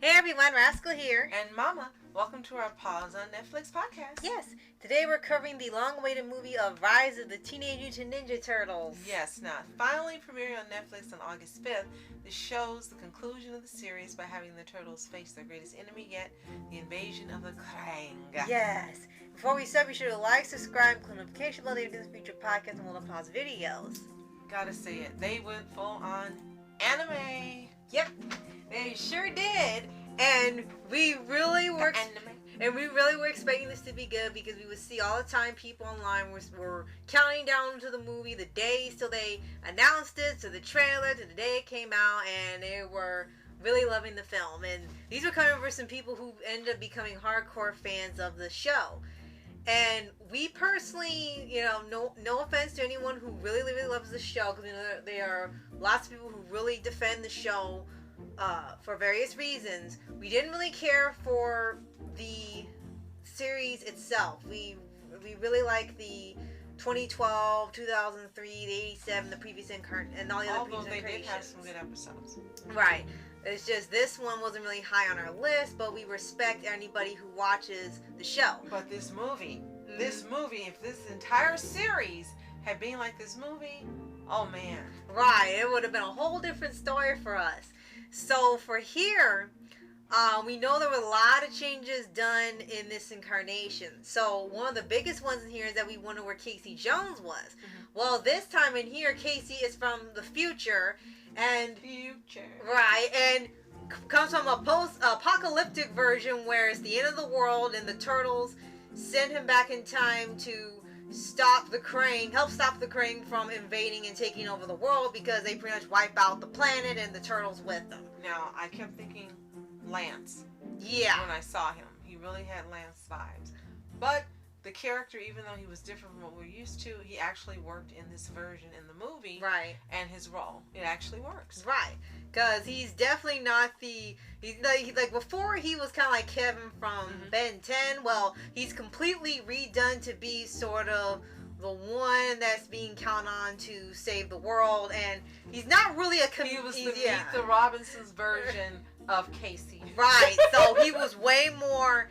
Hey everyone, Rascal here. And Mama, welcome to our Paws on Netflix podcast. Yes, today we're covering the long-awaited movie of Rise of the Teenage Mutant Ninja Turtles. Yes, now finally premiering on Netflix on August 5th, this shows the conclusion of the series by having the Turtles face their greatest enemy yet, the invasion of the Kraang. Yes. Before we start, be sure to like, subscribe, click notification bell to future podcasts and we'll pause videos. Gotta say it, they went full on anime. Yep, they sure did. And we really were expecting this to be good because we would see all the time people online were counting down to the movie, the days till they announced it, to the trailer, to the day it came out, and they were really loving the film. And these were coming from some people who ended up becoming hardcore fans of the show. And we personally, no offense to anyone who really loves the show, because there are lots of people who really defend the show for various reasons. We didn't really care for the series itself. We really like the 2012, 2003, the 87, the previous and all the other previous incarnations. Although they did have some good episodes. Right. It's just this one wasn't really high on our list, but we respect anybody who watches the show. But this movie, if this entire series had been like this movie, oh man. Right, it would have been a whole different story for us. So for here, we know there were a lot of changes done in this incarnation. So one of the biggest ones in here is that we wonder where Casey Jones was. Mm-hmm. Well, this time in here, Casey is from the future. Right, and comes from a post-apocalyptic version where it's the end of the world and the Turtles send him back in time to help stop the Kraang from invading and taking over the world because they pretty much wipe out the planet and the Turtles with them. Now, I kept thinking Lance. Yeah. When I saw him. He really had Lance vibes. But the character, even though he was different from what we're used to, he actually worked in this version in the movie. Right. And his role. It actually works. Right. Because he's definitely not like before he was kind of like Kevin from Ben 10. Well, he's completely redone to be sort of the one that's being counted on to save the world. And he's not really He was the Meet the Robinsons version of Casey. Right. So he was way more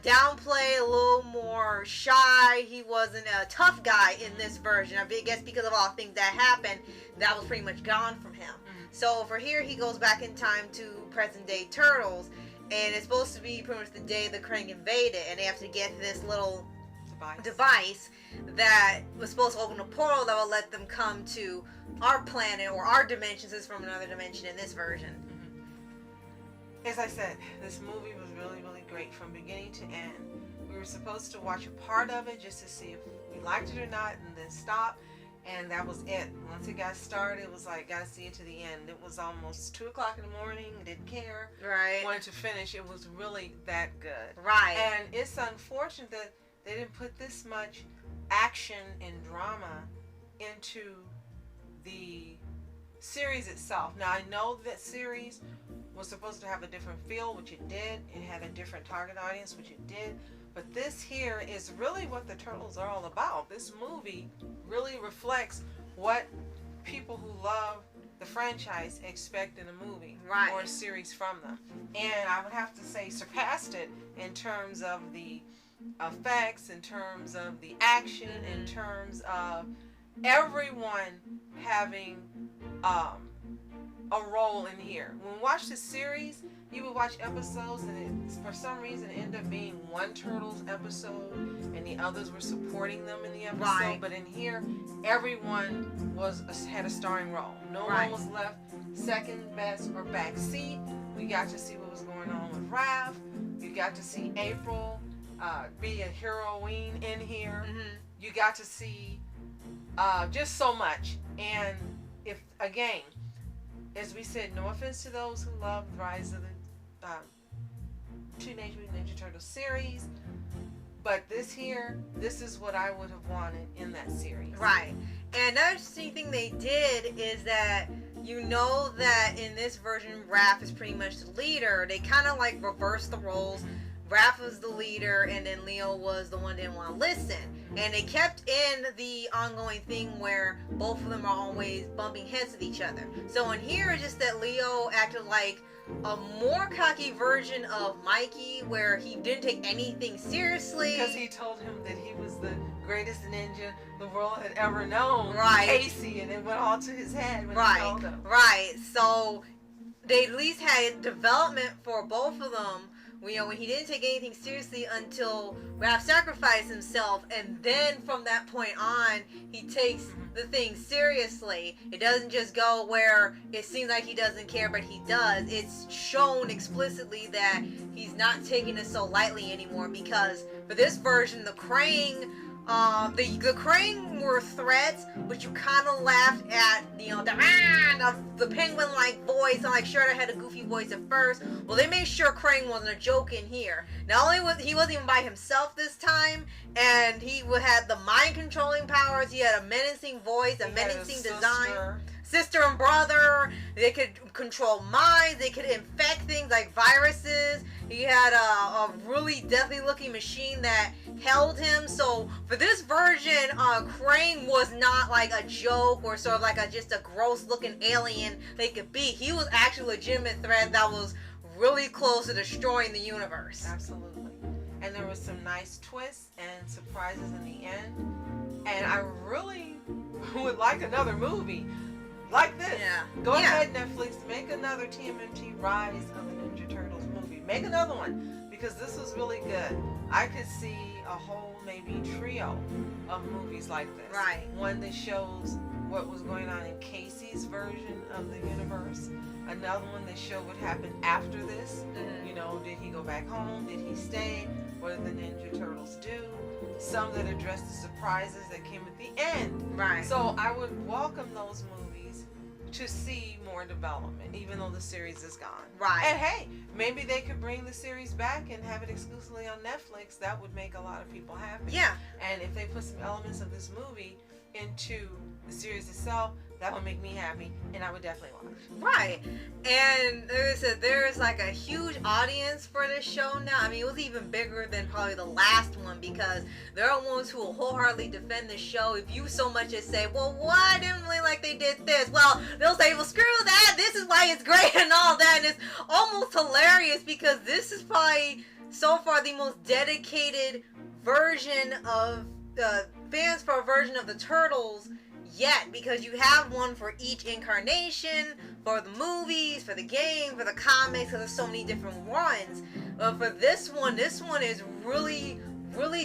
downplay, a little more shy. He wasn't a tough guy in this version. I guess because of all things that happened, that was pretty much gone from him. So for here, he goes back in time to present day Turtles, and it's supposed to be pretty much the day the Kraang invaded, and they have to get this little device that was supposed to open a portal that will let them come to our planet or our dimension. This is from another dimension in this version. As I said, this movie was really great from beginning to end. We were supposed to watch a part of it just to see if we liked it or not and then stop, and that was it. Once it got started, it was like, gotta see it to the end. It was almost 2 o'clock in the morning, didn't care. Right. Wanted to finish. It was really that good. Right. And it's unfortunate that they didn't put this much action and drama into the series itself. Now, I know that series was supposed to have a different feel, which it did. It had a different target audience, which it did. But this here is really what the Turtles are all about. This movie really reflects what people who love the franchise expect in a movie or a series from them. And I would have to say surpassed it in terms of the effects, in terms of the action, in terms of everyone having a role in here. When we watch the series, you would watch episodes and for some reason it ended up being one Turtles episode and the others were supporting them in the episode. Right. But in here, everyone had a starring role. No one was left second best or back seat. We got to see what was going on with Raph. You got to see April be a heroine in here. You got to see just so much. And if, again, as we said, no offense to those who love the Rise of the Teenage Mutant Ninja Turtles series, but this is what I would have wanted in that series. Right. And another interesting thing they did is that that in this version, Raph is pretty much the leader. They kind of like reversed the roles. Raph was the leader, and then Leo was the one that didn't want to listen. And they kept in the ongoing thing where both of them are always bumping heads with each other. So in here, it's just that Leo acted like a more cocky version of Mikey, where he didn't take anything seriously. Because he told him that he was the greatest ninja the world had ever known. Right. Casey, and it went all to his head when he told him. Right. So they at least had development for both of them. You know, when he didn't take anything seriously until Raph sacrificed himself, and then from that point on, he takes the thing seriously. It doesn't just go where it seems like he doesn't care, but he does. It's shown explicitly that he's not taking it so lightly anymore, because for this version, the Kraang, the Kraang were threats, but you kind of laughed at, you know, the penguin-like voice. I'm like, sure, I had a goofy voice at first. Well, they made sure Kraang wasn't a joke in here. Not only was he wasn't even by himself this time, and he had the mind-controlling powers. He had a menacing voice, a menacing design. Sister and brother. They could control minds. They could infect things like viruses. He had a really deadly looking machine that held him. So for this version, Kraang was not like a joke or sort of like just a gross looking alien they could be. He was actually a legitimate threat that was really close to destroying the universe. Absolutely. And there was some nice twists and surprises in the end. And I really would like another movie like this. Yeah. Go ahead, Netflix, make another TMNT Rise of the Ninja Turtles movie. Make another one, because this was really good. I could see a whole maybe trio of movies like this. Right. One that shows what was going on in Casey's version of the universe. Another one that showed what happened after this. Mm-hmm. You know, did he go back home? Did he stay? What did the Ninja Turtles do? Some that addressed the surprises that came at the end. Right. So I would welcome those movies to see more development, even though the series is gone. Right. And hey, maybe they could bring the series back and have it exclusively on Netflix. That would make a lot of people happy. Yeah. And if they put some elements of this movie into the series itself, that would make me happy, and I would definitely watch. Right. And like I said, there's like a huge audience for this show now. I mean, it was even bigger than probably the last one, because there are ones who will wholeheartedly defend the show. If you so much as say, well, why didn't really like they did this? Well, they'll say, well, screw that. This is why it's great and all that. And it's almost hilarious, because this is probably so far the most dedicated version of fans for a version of the Turtles yet, because you have one for each incarnation, for the movies, for the game, for the comics, because there's so many different ones. But for this one is really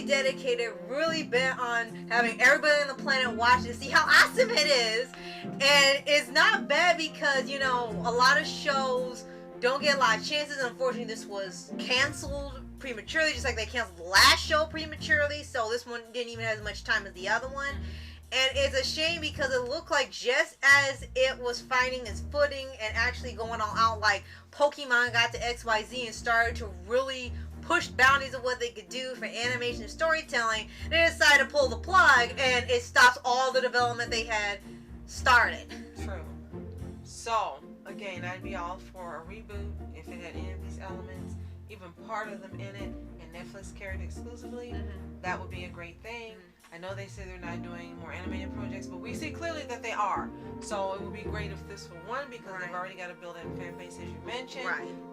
dedicated, really bent on having everybody on the planet watch to see how awesome it is. And it's not bad, because, you know, a lot of shows don't get a lot of chances. Unfortunately, this was canceled prematurely, just like they canceled the last show prematurely, so this one didn't even have as much time as the other one. And it's a shame, because it looked like just as it was finding its footing and actually going all out, like Pokemon got to XYZ and started to really push boundaries of what they could do for animation and storytelling, they decided to pull the plug, and it stops all the development they had started. True. So, again, I'd be all for a reboot if it had any of these elements, even part of them in it, and Netflix carried it exclusively. That would be a great thing. I know they say they're not doing more animated projects, but we see clearly that they are. So it would be great if this were one, because they've already got a built-in fan base, as you mentioned,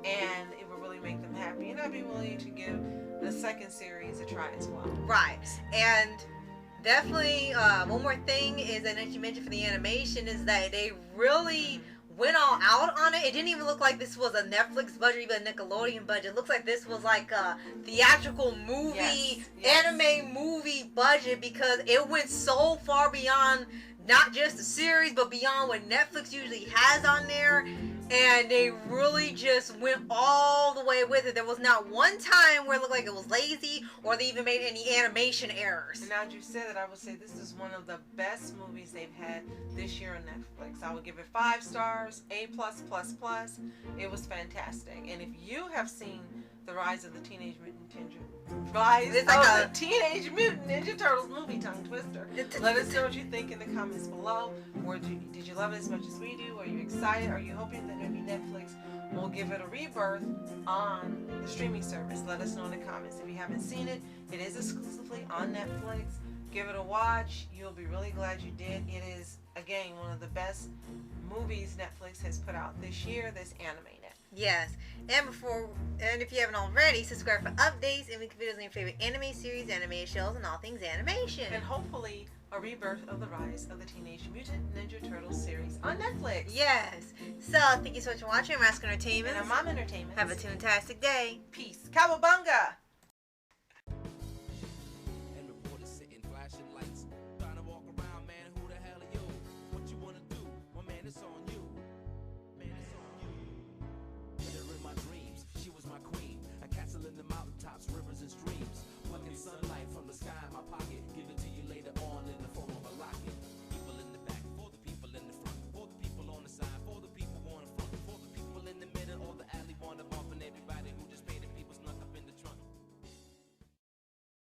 and it would really make them happy. And I'd be willing to give the second series a try as well. Right. And definitely, one more thing is that you mentioned for the animation is that they really went all out on it. It didn't even look like this was a Netflix budget, but a Nickelodeon budget. It looks like this was like a theatrical movie, anime movie budget, because it went so far beyond not just the series, but beyond what Netflix usually has on there. And they really just went all the way with it. There was not one time where it looked like it was lazy or they even made any animation errors. And now that you said that, I would say this is one of the best movies they've had this year on Netflix. I would give it 5 stars, A++++. It was fantastic. And if you have seen the Rise of the Teenage Mutant Ninja Turtles movie, tongue twister, let us know what you think in the comments below. Or did you love it as much as we do? Are you excited? Are you hoping that maybe Netflix will give it a rebirth on streaming service. Let us know in the comments. If you haven't seen it, it is exclusively on Netflix. Give it a watch. You'll be really glad you did. It is, again, one of the best movies Netflix has put out this year that's animated. Yes. And if you haven't already, subscribe for updates and weekly videos on your favorite anime series, anime shows, and all things animation. And hopefully a rebirth of the rise of the Teenage Mutant Ninja Turtles series on Netflix. Yes. So, thank you so much for watching. I'm Mask Entertainment. And I'm Mom Entertainment. Have a fantastic day. Peace. Cowabunga!